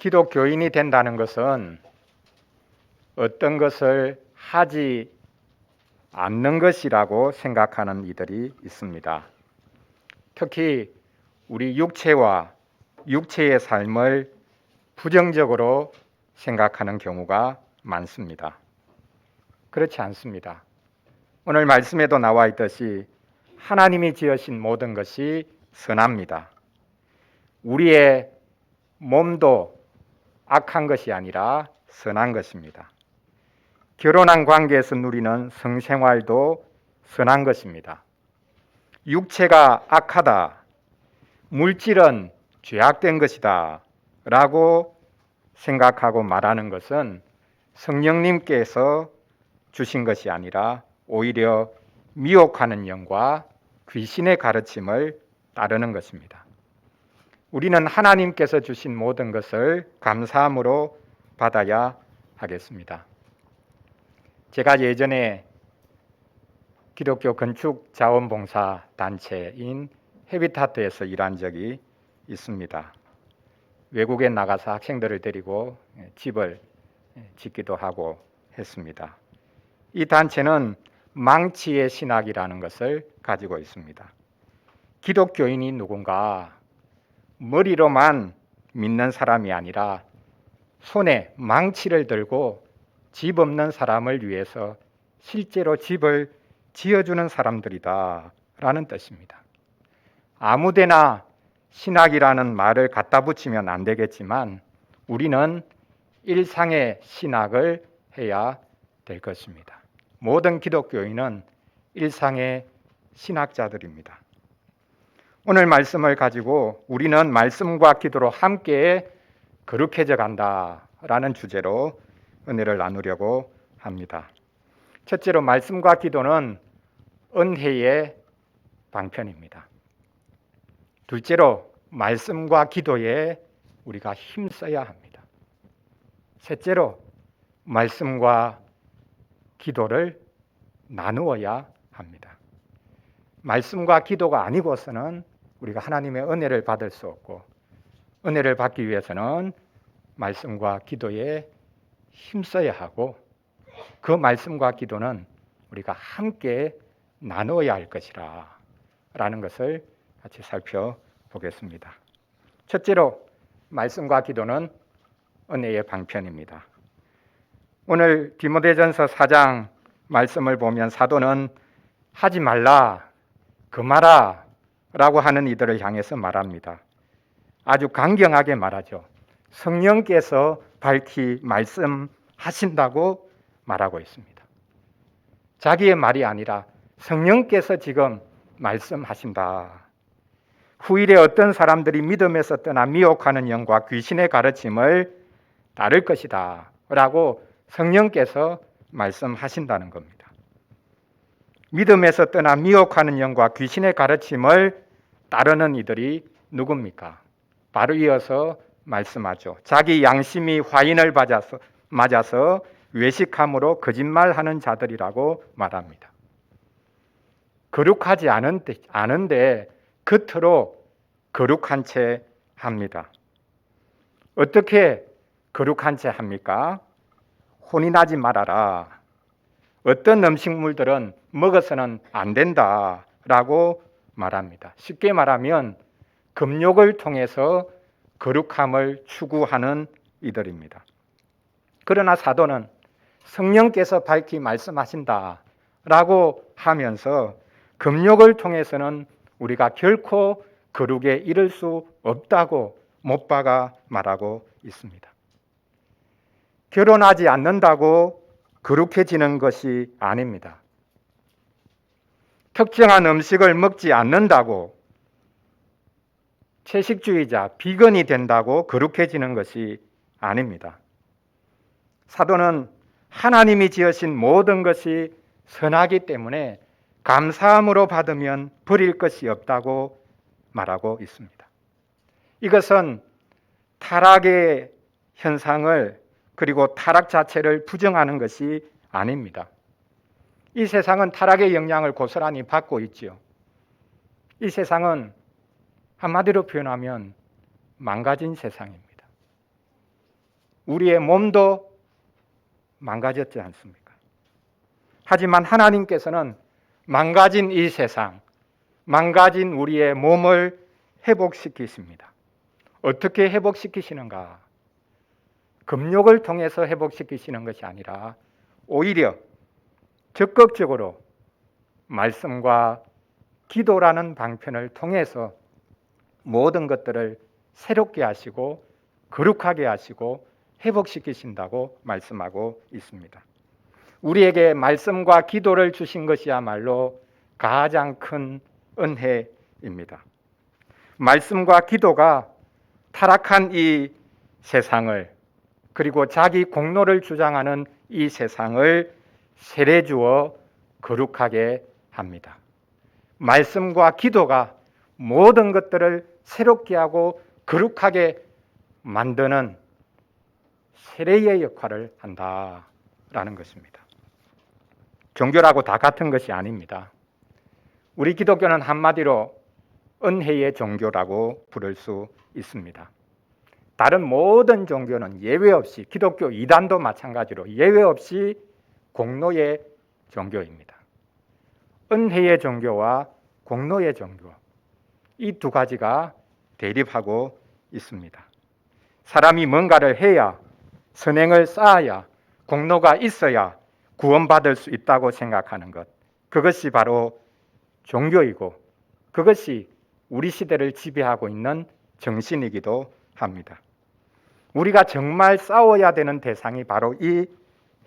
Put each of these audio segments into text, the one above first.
기독교인이 된다는 것은 어떤 것을 하지 않는 것이라고 생각하는 이들이 있습니다. 특히 우리 육체와 육체의 삶을 부정적으로 생각하는 경우가 많습니다. 그렇지 않습니다. 오늘 말씀에도 나와 있듯이 하나님이 지으신 모든 것이 선합니다. 우리의 몸도 악한 것이 아니라 선한 것입니다. 결혼한 관계에서 누리는 성생활도 선한 것입니다. 육체가 악하다, 물질은 죄악된 것이다 라고 생각하고 말하는 것은 성령님께서 주신 것이 아니라 오히려 미혹하는 영과 귀신의 가르침을 따르는 것입니다. 우리는 하나님께서 주신 모든 것을 감사함으로 받아야 하겠습니다. 제가 예전에 기독교 건축 자원봉사 단체인 헤비타트에서 일한 적이 있습니다. 외국에 나가서 학생들을 데리고 집을 짓기도 하고 했습니다. 이 단체는 망치의 신학이라는 것을 가지고 있습니다. 기독교인이 누군가 머리로만 믿는 사람이 아니라 손에 망치를 들고 집 없는 사람을 위해서 실제로 집을 지어주는 사람들이다 라는 뜻입니다. 아무데나 신학이라는 말을 갖다 붙이면 안 되겠지만 우리는 일상의 신학을 해야 될 것입니다. 모든 기독교인은 일상의 신학자들입니다. 오늘 말씀을 가지고 우리는 말씀과 기도로 함께 거룩해져 간다라는 주제로 은혜를 나누려고 합니다. 첫째로 말씀과 기도는 은혜의 방편입니다. 둘째로 말씀과 기도에 우리가 힘써야 합니다. 셋째로 말씀과 기도를 나누어야 합니다. 말씀과 기도가 아니고서는 우리가 하나님의 은혜를 받을 수 없고 은혜를 받기 위해서는 말씀과 기도에 힘써야 하고 그 말씀과 기도는 우리가 함께 나누어야 할 것이라 라는 것을 같이 살펴보겠습니다. 첫째로 말씀과 기도는 은혜의 방편입니다. 오늘 디모데전서 4장 말씀을 보면 사도는 하지 말라, 금하라 라고 하는 이들을 향해서 말합니다. 아주 강경하게 말하죠. 성령께서 밝히 말씀하신다고 말하고 있습니다. 자기의 말이 아니라 성령께서 지금 말씀하신다. 후일에 어떤 사람들이 믿음에서 떠나 미혹하는 영과 귀신의 가르침을 따를 것이다 라고 성령께서 말씀하신다는 겁니다. 믿음에서 떠나 미혹하는 영과 귀신의 가르침을 따르는 이들이 누굽니까? 바로 이어서 말씀하죠. 자기 양심이 화인을 맞아서 외식함으로 거짓말하는 자들이라고 말합니다. 거룩하지 않은데 겉으로 거룩한 채 합니다. 어떻게 거룩한 채 합니까? 혼인하지 말아라. 어떤 음식물들은 먹어서는 안 된다라고 말합니다. 쉽게 말하면 금욕을 통해서 거룩함을 추구하는 이들입니다. 그러나 사도는 성령께서 밝히 말씀하신다라고 하면서 금욕을 통해서는 우리가 결코 거룩에 이를 수 없다고 못 박아 말하고 있습니다. 결혼하지 않는다고 거룩해지는 것이 아닙니다. 특정한 음식을 먹지 않는다고 채식주의자, 비건이 된다고 거룩해지는 것이 아닙니다. 사도는 하나님이 지으신 모든 것이 선하기 때문에 감사함으로 받으면 버릴 것이 없다고 말하고 있습니다. 이것은 타락의 현상을 그리고 타락 자체를 부정하는 것이 아닙니다. 이 세상은 타락의 영향을 고스란히 받고 있지요. 이 세상은 한마디로 표현하면 망가진 세상입니다. 우리의 몸도 망가졌지 않습니까? 하지만 하나님께서는 망가진 이 세상, 망가진 우리의 몸을 회복시키십니다. 어떻게 회복시키시는가? 금욕을 통해서 회복시키시는 것이 아니라 오히려 적극적으로 말씀과 기도라는 방편을 통해서 모든 것들을 새롭게 하시고 거룩하게 하시고 회복시키신다고 말씀하고 있습니다. 우리에게 말씀과 기도를 주신 것이야말로 가장 큰 은혜입니다. 말씀과 기도가 타락한 이 세상을, 그리고 자기 공로를 주장하는 이 세상을 세례 주어 거룩하게 합니다. 말씀과 기도가 모든 것들을 새롭게 하고 거룩하게 만드는 세례의 역할을 한다라는 것입니다. 종교라고 다 같은 것이 아닙니다. 우리 기독교는 한마디로 은혜의 종교라고 부를 수 있습니다. 다른 모든 종교는 예외 없이, 기독교 이단도 마찬가지로 예외 없이 공로의 종교입니다. 은혜의 종교와 공로의 종교, 이 두 가지가 대립하고 있습니다. 사람이 뭔가를 해야, 선행을 쌓아야, 공로가 있어야 구원받을 수 있다고 생각하는 것, 그것이 바로 종교이고 그것이 우리 시대를 지배하고 있는 정신이기도 합니다. 우리가 정말 싸워야 되는 대상이 바로 이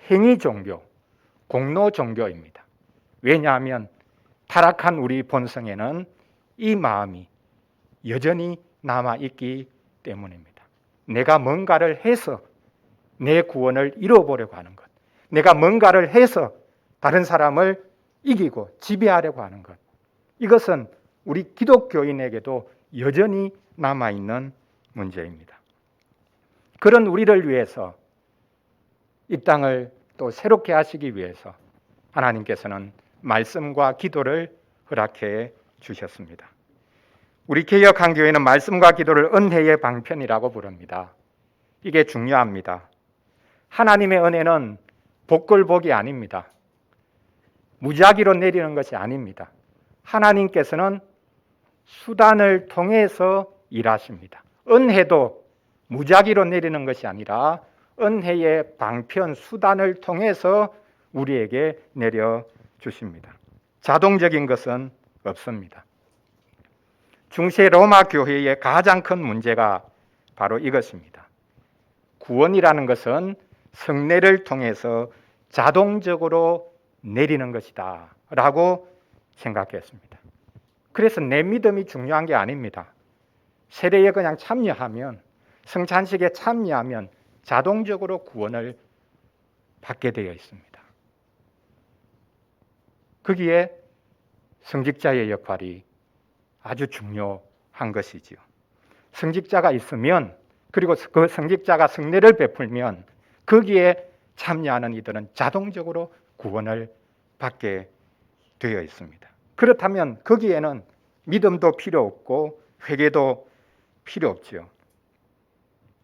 행위 종교, 공로 종교입니다. 왜냐하면 타락한 우리 본성에는 이 마음이 여전히 남아있기 때문입니다. 내가 뭔가를 해서 내 구원을 이뤄보려고 하는 것, 내가 뭔가를 해서 다른 사람을 이기고 지배하려고 하는 것, 이것은 우리 기독교인에게도 여전히 남아있는 문제입니다. 그런 우리를 위해서, 이 땅을 또 새롭게 하시기 위해서 하나님께서는 말씀과 기도를 허락해 주셨습니다. 우리 개역한교회는 말씀과 기도를 은혜의 방편이라고 부릅니다. 이게 중요합니다. 하나님의 은혜는 복걸복이 아닙니다. 무작위로 내리는 것이 아닙니다. 하나님께서는 수단을 통해서 일하십니다. 은혜도 무작위로 내리는 것이 아니라 은혜의 방편, 수단을 통해서 우리에게 내려주십니다. 자동적인 것은 없습니다. 중세 로마 교회의 가장 큰 문제가 바로 이것입니다. 구원이라는 것은 성례를 통해서 자동적으로 내리는 것이다 라고 생각했습니다. 그래서 내 믿음이 중요한 게 아닙니다. 세례에 그냥 참여하면, 성찬식에 참여하면 자동적으로 구원을 받게 되어 있습니다. 거기에 성직자의 역할이 아주 중요한 것이지요. 성직자가 있으면, 그리고 그 성직자가 성례를 베풀면 거기에 참여하는 이들은 자동적으로 구원을 받게 되어 있습니다. 그렇다면 거기에는 믿음도 필요 없고 회개도 필요 없지요.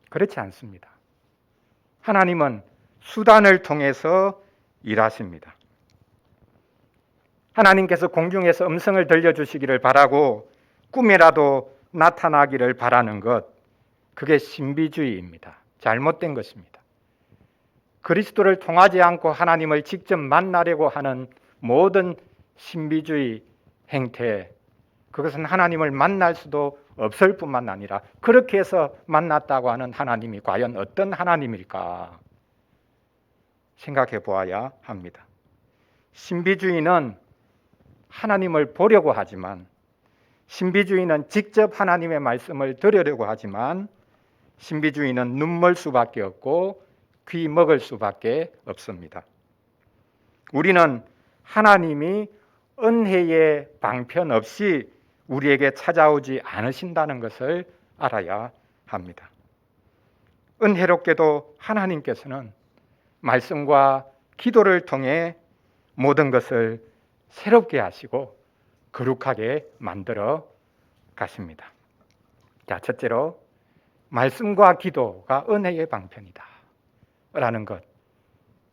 그렇지 않습니다. 하나님은 수단을 통해서 일하십니다. 하나님께서 공중에서 음성을 들려주시기를 바라고 꿈에라도 나타나기를 바라는 것, 그게 신비주의입니다. 잘못된 것입니다. 그리스도를 통하지 않고 하나님을 직접 만나려고 하는 모든 신비주의 행태, 그것은 하나님을 만날 수도 없을 뿐만 아니라 그렇게 해서 만났다고 하는 하나님이 과연 어떤 하나님일까 생각해 보아야 합니다. 신비주의는 하나님을 보려고 하지만, 신비주의는 직접 하나님의 말씀을 들으려고 하지만, 신비주의는 눈물 수밖에 없고 귀 먹을 수밖에 없습니다. 우리는 하나님이 은혜의 방편 없이 우리에게 찾아오지 않으신다는 것을 알아야 합니다. 은혜롭게도 하나님께서는 말씀과 기도를 통해 모든 것을 새롭게 하시고 거룩하게 만들어 가십니다. 자, 첫째로 말씀과 기도가 은혜의 방편이다. 라는 것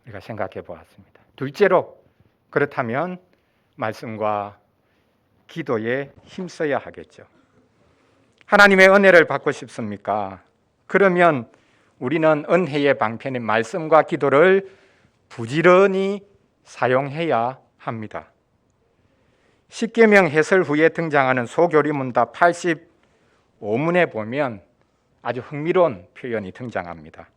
우리가 생각해 보았습니다. 둘째로, 그렇다면 말씀과 기도에 힘써야 하겠죠. 하나님의 은혜를 받고 싶습니까? 그러면 우리는 은혜의 방편인 말씀과 기도를 부지런히 사용해야 합니다. 십계명 해설 후에 등장하는 소교리문답 85문에 보면 아주 흥미로운 표현이 등장합니다.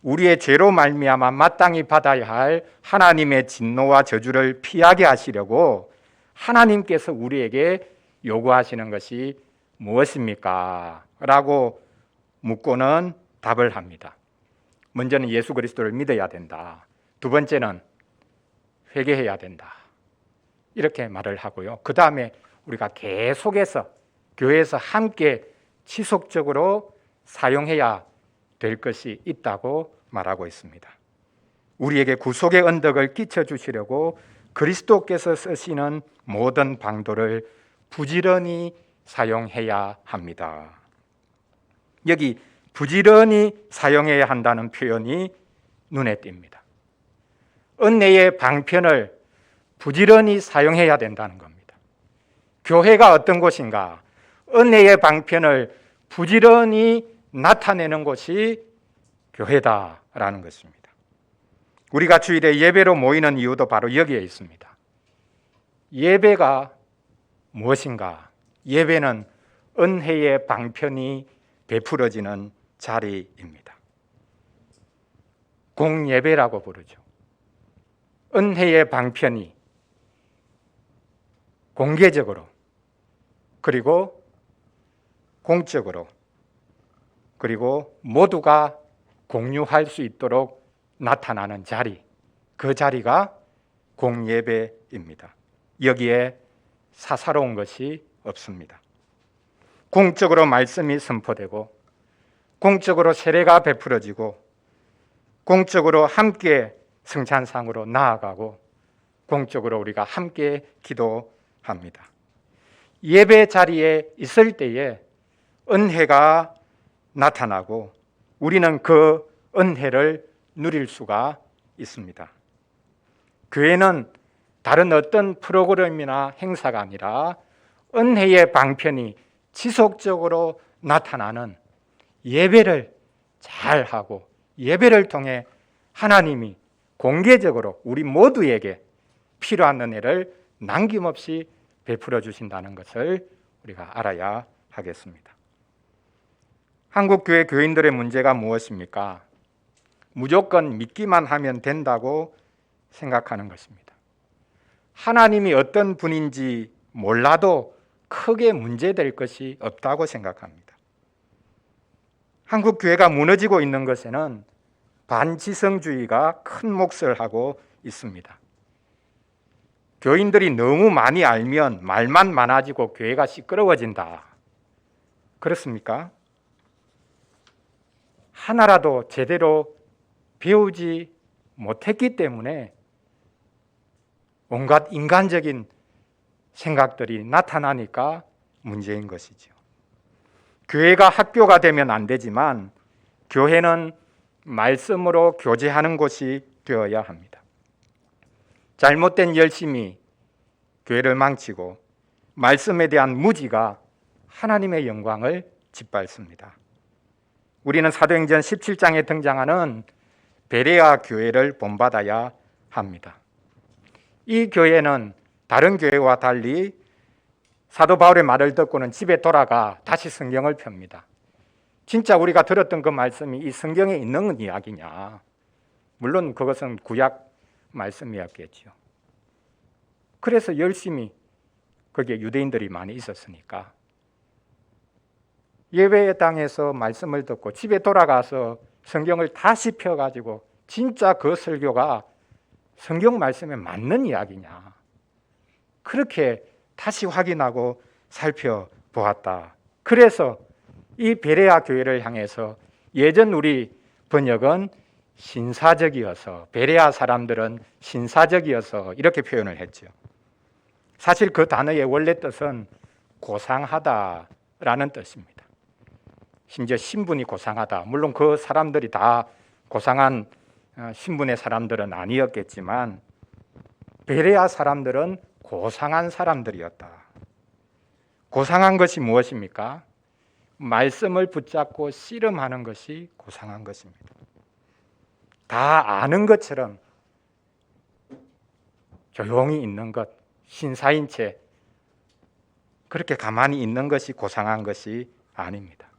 우리의 죄로 말미암아 마땅히 받아야 할 하나님의 진노와 저주를 피하게 하시려고 하나님께서 우리에게 요구하시는 것이 무엇입니까? 라고 묻고는 답을 합니다. 먼저는 예수 그리스도를 믿어야 된다. 두 번째는 회개해야 된다. 이렇게 말을 하고요. 그 다음에 우리가 계속해서 교회에서 함께 지속적으로 사용해야 될 것이 있다고 말하고 있습니다. 우리에게 구속의 언덕을 끼쳐주시려고 그리스도께서 쓰시는 모든 방도를 부지런히 사용해야 합니다. 여기 부지런히 사용해야 한다는 표현이 눈에 띕니다. 은혜의 방편을 부지런히 사용해야 된다는 겁니다. 교회가 어떤 곳인가? 은혜의 방편을 부지런히 나타내는 곳이 교회다라는 것입니다. 우리가 주일에 예배로 모이는 이유도 바로 여기에 있습니다. 예배가 무엇인가? 예배는 은혜의 방편이 베풀어지는 자리입니다. 공예배라고 부르죠. 은혜의 방편이 공개적으로, 그리고 공적으로, 그리고 모두가 공유할 수 있도록 나타나는 자리, 그 자리가 공예배입니다. 여기에 사사로운 것이 없습니다. 공적으로 말씀이 선포되고, 공적으로 세례가 베풀어지고, 공적으로 함께 성찬상으로 나아가고, 공적으로 우리가 함께 기도합니다. 예배 자리에 있을 때에 은혜가 나타나고 우리는 그 은혜를 누릴 수가 있습니다. 교회는 다른 어떤 프로그램이나 행사가 아니라 은혜의 방편이 지속적으로 나타나는 예배를 잘하고 예배를 통해 하나님이 공개적으로 우리 모두에게 필요한 은혜를 남김없이 베풀어 주신다는 것을 우리가 알아야 하겠습니다. 한국교회 교인들의 문제가 무엇입니까? 무조건 믿기만 하면 된다고 생각하는 것입니다. 하나님이 어떤 분인지 몰라도 크게 문제될 것이 없다고 생각합니다. 한국교회가 무너지고 있는 것에는 반지성주의가 큰 몫을 하고 있습니다. 교인들이 너무 많이 알면 말만 많아지고 교회가 시끄러워진다. 그렇습니까? 하나라도 제대로 배우지 못했기 때문에 온갖 인간적인 생각들이 나타나니까 문제인 것이죠. 교회가 학교가 되면 안 되지만 교회는 말씀으로 교제하는 곳이 되어야 합니다. 잘못된 열심이 교회를 망치고 말씀에 대한 무지가 하나님의 영광을 짓밟습니다. 우리는 사도행전 17장에 등장하는 베레아 교회를 본받아야 합니다. 이 교회는 다른 교회와 달리 사도 바울의 말을 듣고는 집에 돌아가 다시 성경을 펴니다. 진짜 우리가 들었던 그 말씀이 이 성경에 있는 이야기냐? 물론 그것은 구약 말씀이었겠죠. 그래서 열심히 거기에 유대인들이 많이 있었으니까 예배의 땅에서 말씀을 듣고 집에 돌아가서 성경을 다시 펴가지고 진짜 그 설교가 성경 말씀에 맞는 이야기냐? 그렇게 다시 확인하고 살펴보았다. 그래서 이 베레아 교회를 향해서 예전 우리 번역은 신사적이어서, 베레아 사람들은 신사적이어서 이렇게 표현을 했죠. 사실 그 단어의 원래 뜻은 고상하다라는 뜻입니다. 심지어 신분이 고상하다. 물론 그 사람들이 다 고상한 신분의 사람들은 아니었겠지만 베레아 사람들은 고상한 사람들이었다. 고상한 것이 무엇입니까? 말씀을 붙잡고 씨름하는 것이 고상한 것입니다. 다 아는 것처럼 조용히 있는 것, 신사인 채 그렇게 가만히 있는 것이 고상한 것이 아닙니다.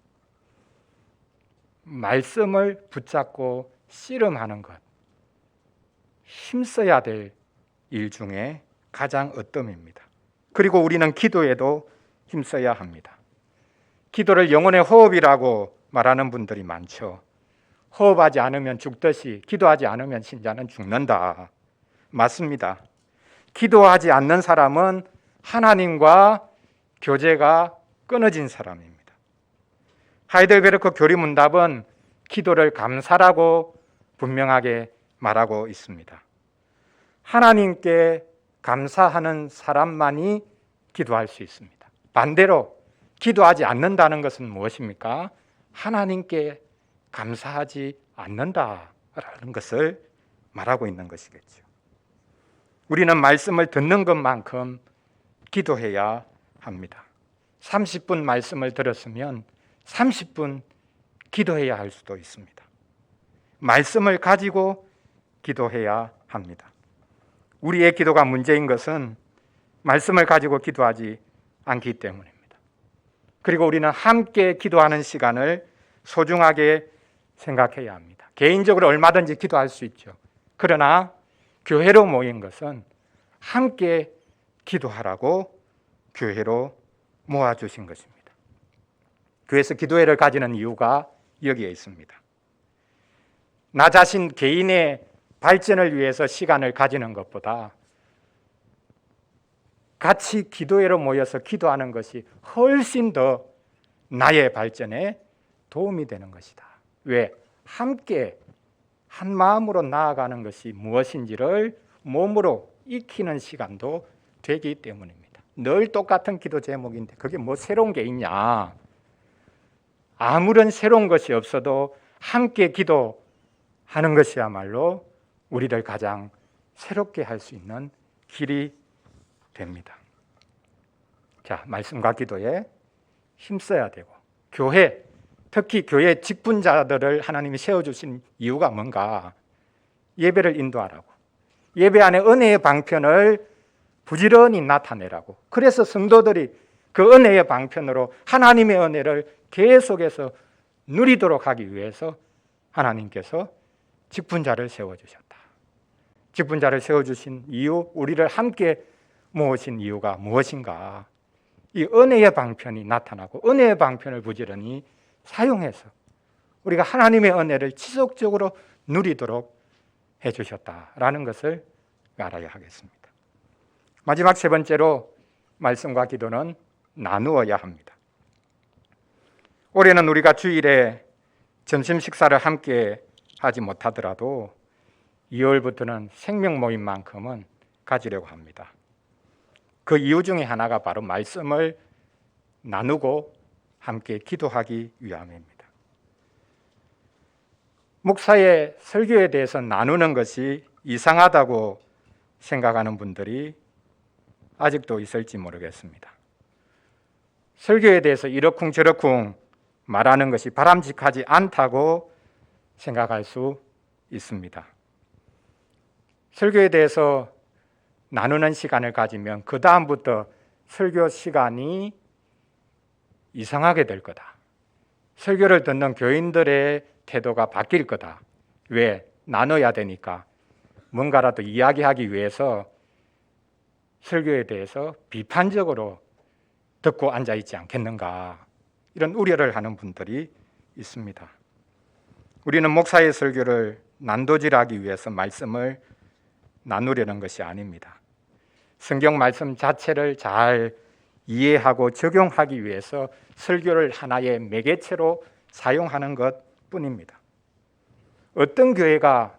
말씀을 붙잡고 씨름하는 것, 힘써야 될 일 중에 가장 으뜸입니다. 그리고 우리는 기도에도 힘써야 합니다. 기도를 영혼의 호흡이라고 말하는 분들이 많죠. 호흡하지 않으면 죽듯이 기도하지 않으면 신자는 죽는다. 맞습니다. 기도하지 않는 사람은 하나님과 교제가 끊어진 사람입니다. 하이델베르크 교리문답은 기도를 감사라고 분명하게 말하고 있습니다. 하나님께 감사하는 사람만이 기도할 수 있습니다. 반대로 기도하지 않는다는 것은 무엇입니까? 하나님께 감사하지 않는다라는 것을 말하고 있는 것이겠죠. 우리는 말씀을 듣는 것만큼 기도해야 합니다. 30분 말씀을 들었으면 30분 기도해야 할 수도 있습니다. 말씀을 가지고 기도해야 합니다. 우리의 기도가 문제인 것은 말씀을 가지고 기도하지 않기 때문입니다. 그리고 우리는 함께 기도하는 시간을 소중하게 생각해야 합니다. 개인적으로 얼마든지 기도할 수 있죠. 그러나 교회로 모인 것은 함께 기도하라고 교회로 모아주신 것입니다. 교회에서 기도회를 가지는 이유가 여기에 있습니다. 나 자신 개인의 발전을 위해서 시간을 가지는 것보다 같이 기도회로 모여서 기도하는 것이 훨씬 더 나의 발전에 도움이 되는 것이다. 왜? 함께 한 마음으로 나아가는 것이 무엇인지를 몸으로 익히는 시간도 되기 때문입니다. 늘 똑같은 기도 제목인데 그게 뭐 새로운 게 있냐? 아무런 새로운 것이 없어도 함께 기도하는 것이야말로 우리를 가장 새롭게 할 수 있는 길이 됩니다. 자, 말씀과 기도에 힘써야 되고 교회, 특히 교회 직분자들을 하나님이 세워주신 이유가 뭔가? 예배를 인도하라고, 예배 안에 은혜의 방편을 부지런히 나타내라고. 그래서 성도들이 그 은혜의 방편으로 하나님의 은혜를 계속해서 누리도록 하기 위해서 하나님께서 직분자를 세워주셨다. 직분자를 세워주신 이유, 우리를 함께 모으신 이유가 무엇인가? 이 은혜의 방편이 나타나고 은혜의 방편을 부지런히 사용해서 우리가 하나님의 은혜를 지속적으로 누리도록 해주셨다라는 것을 알아야 하겠습니다. 마지막 세 번째로 말씀과 기도는 나누어야 합니다. 올해는 우리가 주일에 점심 식사를 함께 하지 못하더라도 2월부터는 생명 모임만큼은 가지려고 합니다. 그 이유 중에 하나가 바로 말씀을 나누고 함께 기도하기 위함입니다. 목사의 설교에 대해서 나누는 것이 이상하다고 생각하는 분들이 아직도 있을지 모르겠습니다. 설교에 대해서 이러쿵저러쿵 말하는 것이 바람직하지 않다고 생각할 수 있습니다. 설교에 대해서 나누는 시간을 가지면 그 다음부터 설교 시간이 이상하게 될 거다. 설교를 듣는 교인들의 태도가 바뀔 거다. 왜? 나눠야 되니까. 뭔가라도 이야기하기 위해서 설교에 대해서 비판적으로 듣고 앉아있지 않겠는가, 이런 우려를 하는 분들이 있습니다. 우리는 목사의 설교를 난도질하기 위해서 말씀을 나누려는 것이 아닙니다. 성경 말씀 자체를 잘 이해하고 적용하기 위해서 설교를 하나의 매개체로 사용하는 것뿐입니다. 어떤 교회가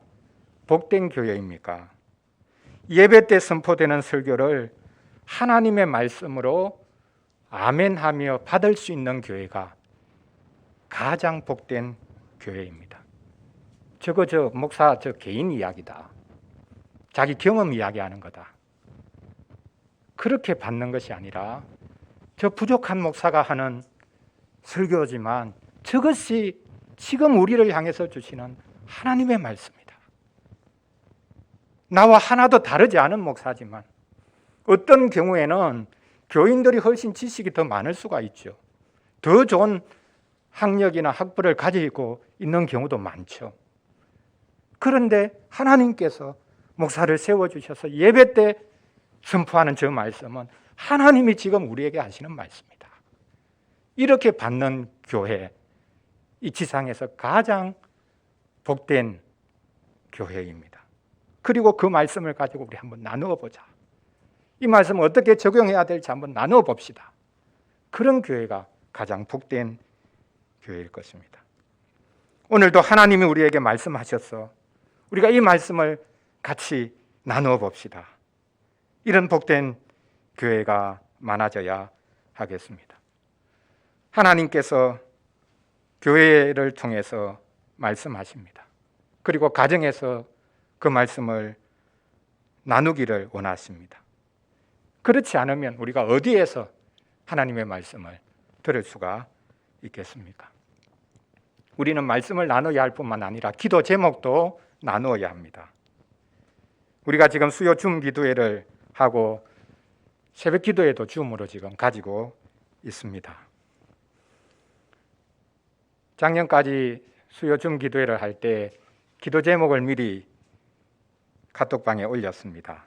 복된 교회입니까? 예배 때 선포되는 설교를 하나님의 말씀으로 아멘하며 받을 수 있는 교회가 가장 복된 교회입니다. 저거 저 목사 저 개인 이야기다. 자기 경험 이야기하는 거다. 그렇게 받는 것이 아니라 저 부족한 목사가 하는 설교지만 저것이 지금 우리를 향해서 주시는 하나님의 말씀이다. 나와 하나도 다르지 않은 목사지만 어떤 경우에는 교인들이 훨씬 지식이 더 많을 수가 있죠. 더 좋은 학력이나 학부를 가지고 있는 경우도 많죠. 그런데 하나님께서 목사를 세워주셔서 예배 때 선포하는 저 말씀은 하나님이 지금 우리에게 하시는 말씀이다. 이렇게 받는 교회, 이 지상에서 가장 복된 교회입니다. 그리고 그 말씀을 가지고 우리 한번 나누어 보자. 이 말씀을 어떻게 적용해야 될지 한번 나누어 봅시다. 그런 교회가 가장 복된 교회일 것입니다. 오늘도 하나님이 우리에게 말씀하셔서 우리가 이 말씀을 같이 나누어 봅시다. 이런 복된 교회가 많아져야 하겠습니다. 하나님께서 교회를 통해서 말씀하십니다. 그리고 가정에서 그 말씀을 나누기를 원하십니다. 그렇지 않으면 우리가 어디에서 하나님의 말씀을 들을 수가 있겠습니까? 우리는 말씀을 나눠야 할 뿐만 아니라 기도 제목도 나누어야 합니다. 우리가 지금 수요 줌 기도회를 하고 새벽 기도회도 줌으로 지금 가지고 있습니다. 작년까지 수요 줌 기도회를 할 때 기도 제목을 미리 카톡방에 올렸습니다.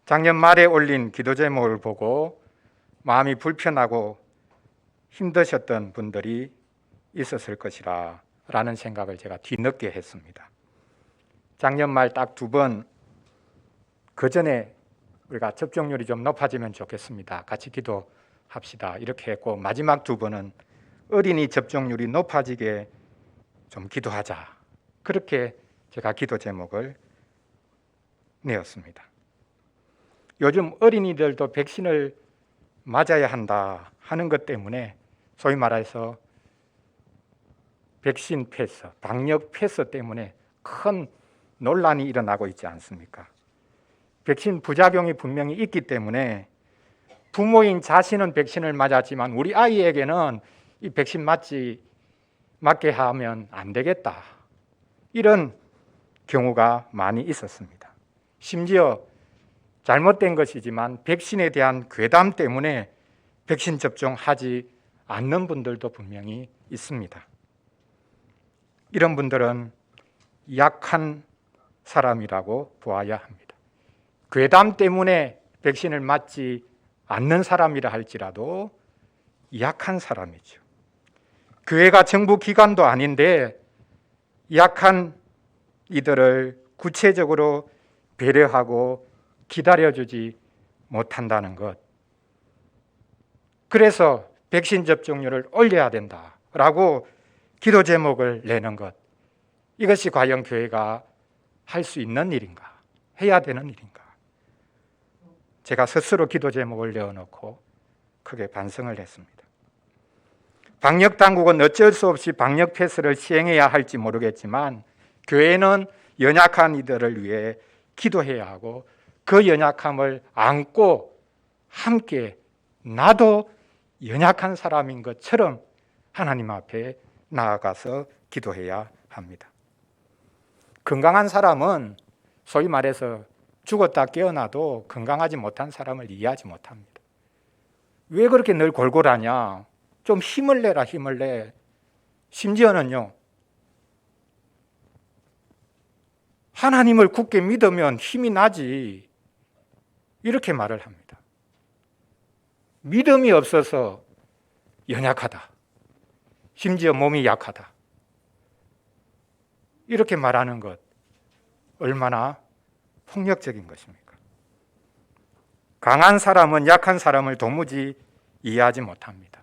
작년 말에 올린 기도 제목을 보고 마음이 불편하고 힘드셨던 분들이 있었을 것이라 라는 생각을 제가 뒤늦게 했습니다. 작년 말 딱 2번 그 전에 우리가 접종률이 좀 높아지면 좋겠습니다. 같이 기도합시다. 이렇게 했고 마지막 2번은 어린이 접종률이 높아지게 좀 기도하자. 그렇게 제가 기도 제목을 내었습니다. 요즘 어린이들도 백신을 맞아야 한다 하는 것 때문에 소위 말해서 백신 패스, 방역 패스 때문에 큰 논란이 일어나고 있지 않습니까? 백신 부작용이 분명히 있기 때문에 부모인 자신은 백신을 맞았지만 우리 아이에게는 이 백신 맞게 하면 안 되겠다. 이런 경우가 많이 있었습니다. 심지어 잘못된 것이지만 백신에 대한 괴담 때문에 백신 접종하지 않는 분들도 분명히 있습니다. 이런 분들은 약한 사람이라고 보아야 합니다. 괴담 때문에 백신을 맞지 않는 사람이라 할지라도 약한 사람이죠. 교회가 정부 기관도 아닌데 약한 이들을 구체적으로 배려하고 기다려주지 못한다는 것. 그래서 백신 접종률을 올려야 된다라고 기도 제목을 내는 것. 이것이 과연 교회가 할 수 있는 일인가? 해야 되는 일인가? 제가 스스로 기도 제목을 내어놓고 크게 반성을 했습니다. 방역 당국은 어쩔 수 없이 방역 패스를 시행해야 할지 모르겠지만 교회는 연약한 이들을 위해 기도해야 하고 그 연약함을 안고 함께 나도 연약한 사람인 것처럼 하나님 앞에 나아가서 기도해야 합니다. 건강한 사람은 소위 말해서 죽었다 깨어나도 건강하지 못한 사람을 이해하지 못합니다. 왜 그렇게 늘 골골하냐? 좀 힘을 내라, 힘을 내. 심지어는요, 하나님을 굳게 믿으면 힘이 나지. 이렇게 말을 합니다. 믿음이 없어서 연약하다. 심지어 몸이 약하다. 이렇게 말하는 것 얼마나 폭력적인 것입니까? 강한 사람은 약한 사람을 도무지 이해하지 못합니다.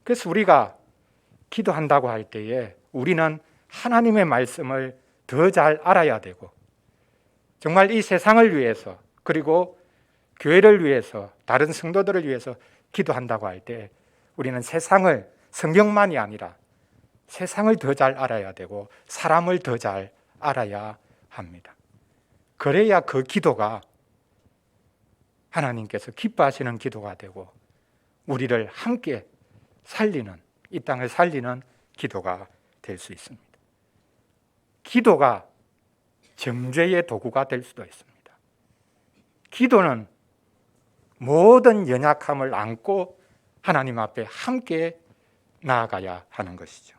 그래서 우리가 기도한다고 할 때에 우리는 하나님의 말씀을 더 잘 알아야 되고 정말 이 세상을 위해서 그리고 교회를 위해서 다른 성도들을 위해서 기도한다고 할 때 우리는 세상을 성경만이 아니라 세상을 더 잘 알아야 되고 사람을 더 잘 알아야 합니다. 그래야 그 기도가 하나님께서 기뻐하시는 기도가 되고 우리를 함께 살리는, 이 땅을 살리는 기도가 될 수 있습니다. 기도가 정죄의 도구가 될 수도 있습니다. 기도는 모든 연약함을 안고 하나님 앞에 함께 나아가야 하는 것이죠.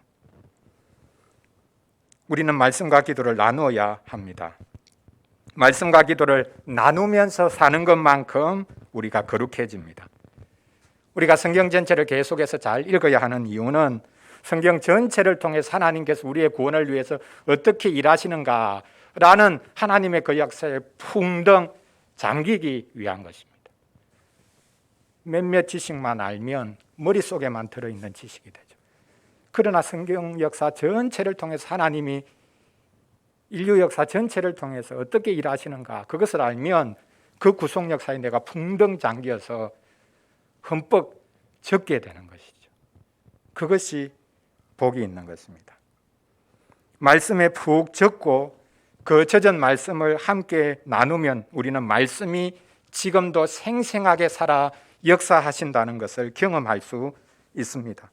우리는 말씀과 기도를 나누어야 합니다. 말씀과 기도를 나누면서 사는 것만큼 우리가 거룩해집니다. 우리가 성경 전체를 계속해서 잘 읽어야 하는 이유는 성경 전체를 통해서 하나님께서 우리의 구원을 위해서 어떻게 일하시는가라는 하나님의 그 역사에 풍덩 잠기기 위한 것입니다. 몇몇 지식만 알면 머릿속에만 들어있는 지식이 되죠. 그러나 성경 역사 전체를 통해서 하나님이 인류 역사 전체를 통해서 어떻게 일하시는가, 그것을 알면 그 구속 역사에 내가 풍덩 잠겨서 흠뻑 적게 되는 것이죠. 그것이 복이 있는 것입니다. 말씀에 푹 젖고 그 젖은 말씀을 함께 나누면 우리는 말씀이 지금도 생생하게 살아 역사하신다는 것을 경험할 수 있습니다.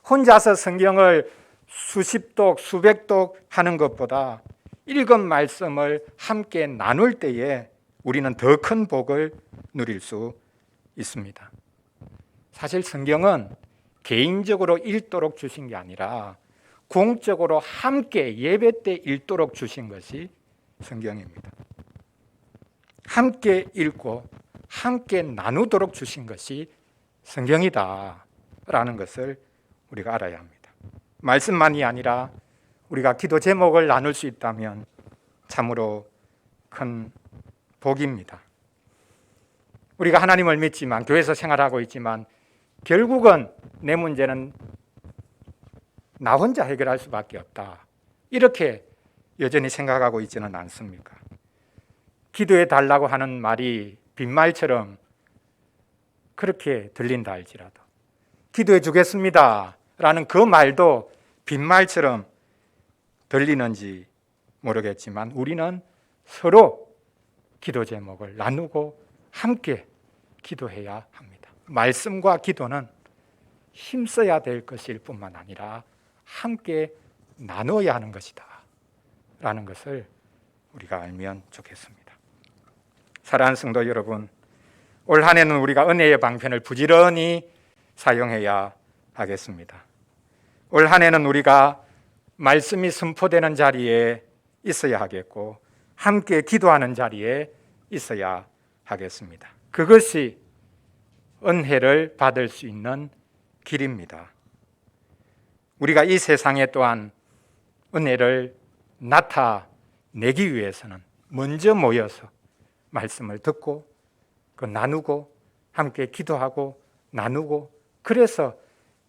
혼자서 성경을 수십 독, 수백 독 하는 것보다 읽은 말씀을 함께 나눌 때에 우리는 더 큰 복을 누릴 수 있습니다. 사실 성경은 개인적으로 읽도록 주신 게 아니라 공적으로 함께 예배 때 읽도록 주신 것이 성경입니다. 함께 읽고 함께 나누도록 주신 것이 성경이다라는 것을 우리가 알아야 합니다. 말씀만이 아니라 우리가 기도 제목을 나눌 수 있다면 참으로 큰 복입니다. 우리가 하나님을 믿지만 교회에서 생활하고 있지만 결국은 내 문제는 나 혼자 해결할 수밖에 없다, 이렇게 여전히 생각하고 있지는 않습니까? 기도해 달라고 하는 말이 빈말처럼 그렇게 들린다 할지라도 기도해 주겠습니다 라는 그 말도 빈말처럼 들리는지 모르겠지만 우리는 서로 기도 제목을 나누고 함께 기도해야 합니다. 말씀과 기도는 힘써야 될 것일 뿐만 아니라 함께 나눠야 하는 것이다 라는 것을 우리가 알면 좋겠습니다. 사랑하는 성도 여러분, 올 한 해는 우리가 은혜의 방편을 부지런히 사용해야 하겠습니다. 올 한 해는 우리가 말씀이 선포되는 자리에 있어야 하겠고 함께 기도하는 자리에 있어야 하겠습니다. 그것이 은혜를 받을 수 있는 길입니다. 우리가 이 세상에 또한 은혜를 나타내기 위해서는 먼저 모여서 말씀을 듣고 그 나누고 함께 기도하고 나누고, 그래서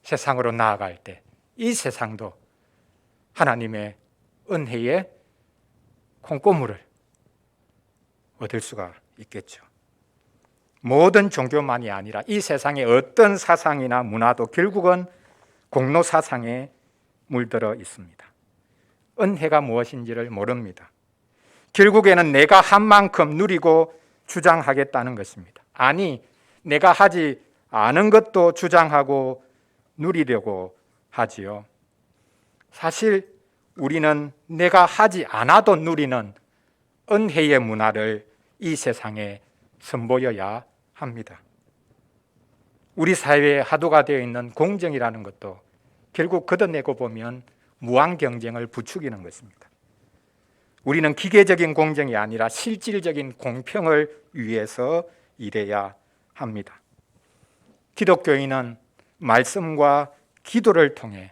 세상으로 나아갈 때 이 세상도 하나님의 은혜의 콩고물을 얻을 수가 있겠죠. 모든 종교만이 아니라 이 세상의 어떤 사상이나 문화도 결국은 공로 사상에 물들어 있습니다. 은혜가 무엇인지를 모릅니다. 결국에는 내가 한 만큼 누리고 주장하겠다는 것입니다. 아니, 내가 하지 않은 것도 주장하고 누리려고 하지요. 사실 우리는 내가 하지 않아도 누리는 은혜의 문화를 이 세상에 선보여야 합니다. 우리 사회에 화두가 되어 있는 공정이라는 것도 결국 걷어내고 보면 무한 경쟁을 부추기는 것입니다. 우리는 기계적인 공정이 아니라 실질적인 공평을 위해서 일해야 합니다. 기독교인은 말씀과 기도를 통해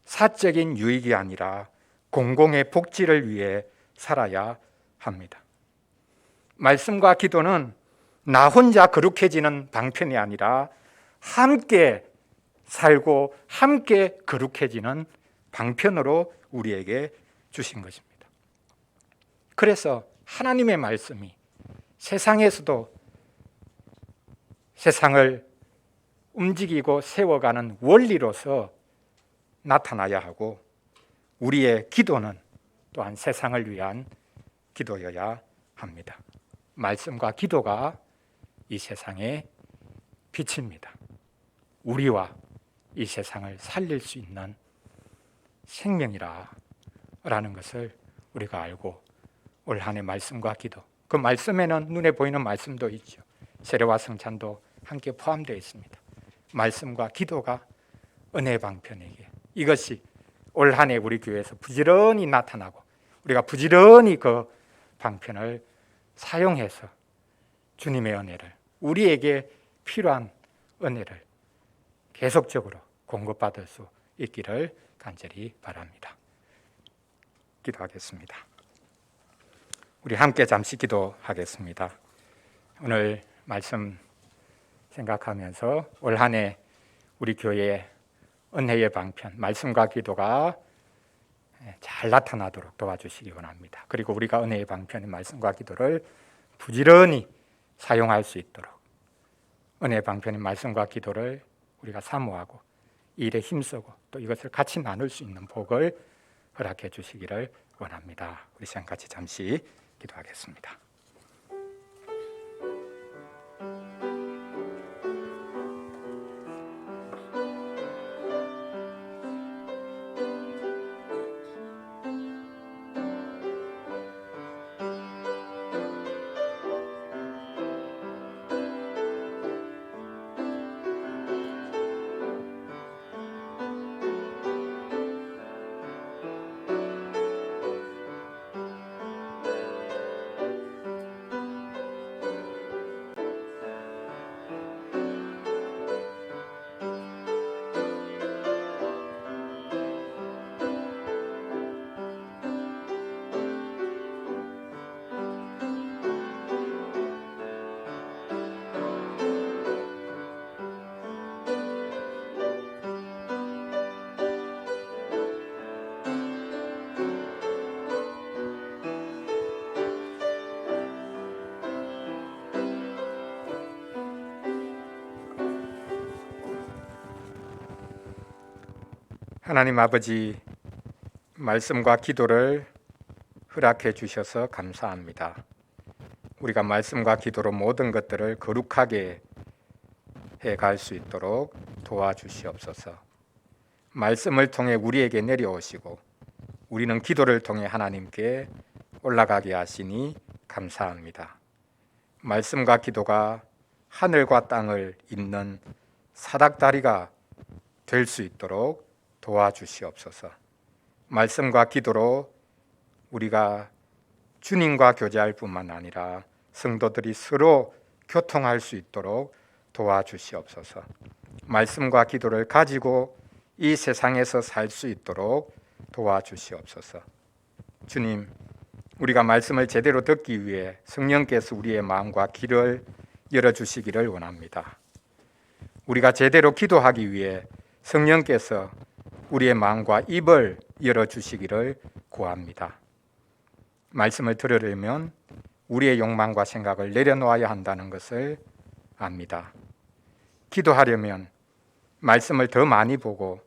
사적인 유익이 아니라 공공의 복지를 위해 살아야 합니다. 말씀과 기도는 나 혼자 거룩해지는 방편이 아니라 함께 살고 함께 거룩해지는 방편으로 우리에게 주신 것입니다. 그래서 하나님의 말씀이 세상에서도 세상을 움직이고 세워가는 원리로서 나타나야 하고 우리의 기도는 또한 세상을 위한 기도여야 합니다. 말씀과 기도가 이 세상의 빛입니다. 우리와 이 세상을 살릴 수 있는 생명이라는 것을 우리가 알고 올 한 해 말씀과 기도, 그 말씀에는 눈에 보이는 말씀도 있죠. 세례와 성찬도 함께 포함되어 있습니다. 말씀과 기도가 은혜의 방편이기에 이것이 올 한 해 우리 교회에서 부지런히 나타나고 우리가 부지런히 그 방편을 사용해서 주님의 은혜를, 우리에게 필요한 은혜를 계속적으로 공급받을 수 있기를 간절히 바랍니다. 기도하겠습니다. 우리 함께 잠시 기도하겠습니다. 오늘 말씀 생각하면서 올 한 해 우리 교회의 은혜의 방편, 말씀과 기도가 잘 나타나도록 도와주시기 원합니다. 그리고 우리가 은혜의 방편인 말씀과 기도를 부지런히 사용할 수 있도록 은혜의 방편인 말씀과 기도를 우리가 사모하고 일에 힘쓰고 또 이것을 같이 나눌 수 있는 복을 허락해 주시기를 원합니다. 우리 시간 같이 잠시 기도하겠습니다. 하나님 아버지, 말씀과 기도를 허락해 주셔서 감사합니다. 우리가 말씀과 기도로 모든 것들을 거룩하게 해갈 수 있도록 도와주시옵소서. 말씀을 통해 우리에게 내려오시고 우리는 기도를 통해 하나님께 올라가게 하시니 감사합니다. 말씀과 기도가 하늘과 땅을 잇는 사닥다리가 될 수 있도록 도와주시옵소서. 말씀과 기도로 우리가 주님과 교제할 뿐만 아니라 성도들이 서로 교통할 수 있도록 도와주시옵소서. 말씀과 기도를 가지고 이 세상에서 살 수 있도록 도와주시옵소서. 주님, 우리가 말씀을 제대로 듣기 위해 성령께서 우리의 마음과 귀를 열어주시기를 원합니다. 우리가 제대로 기도하기 위해 성령께서 우리의 마음과 입을 열어주시기를 구합니다. 말씀을 들으려면 우리의 욕망과 생각을 내려놓아야 한다는 것을 압니다. 기도하려면 말씀을 더 많이 보고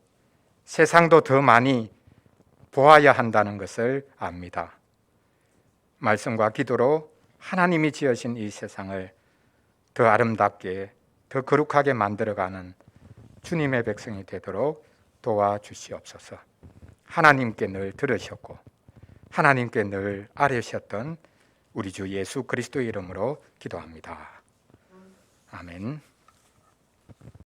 세상도 더 많이 보아야 한다는 것을 압니다. 말씀과 기도로 하나님이 지으신 이 세상을 더 아름답게, 더 거룩하게 만들어가는 주님의 백성이 되도록 도와주시옵소서. 하나님께 늘 들으셨고 하나님께 늘 아뢰셨던 우리 주 예수 그리스도의 이름으로 기도합니다. 아멘.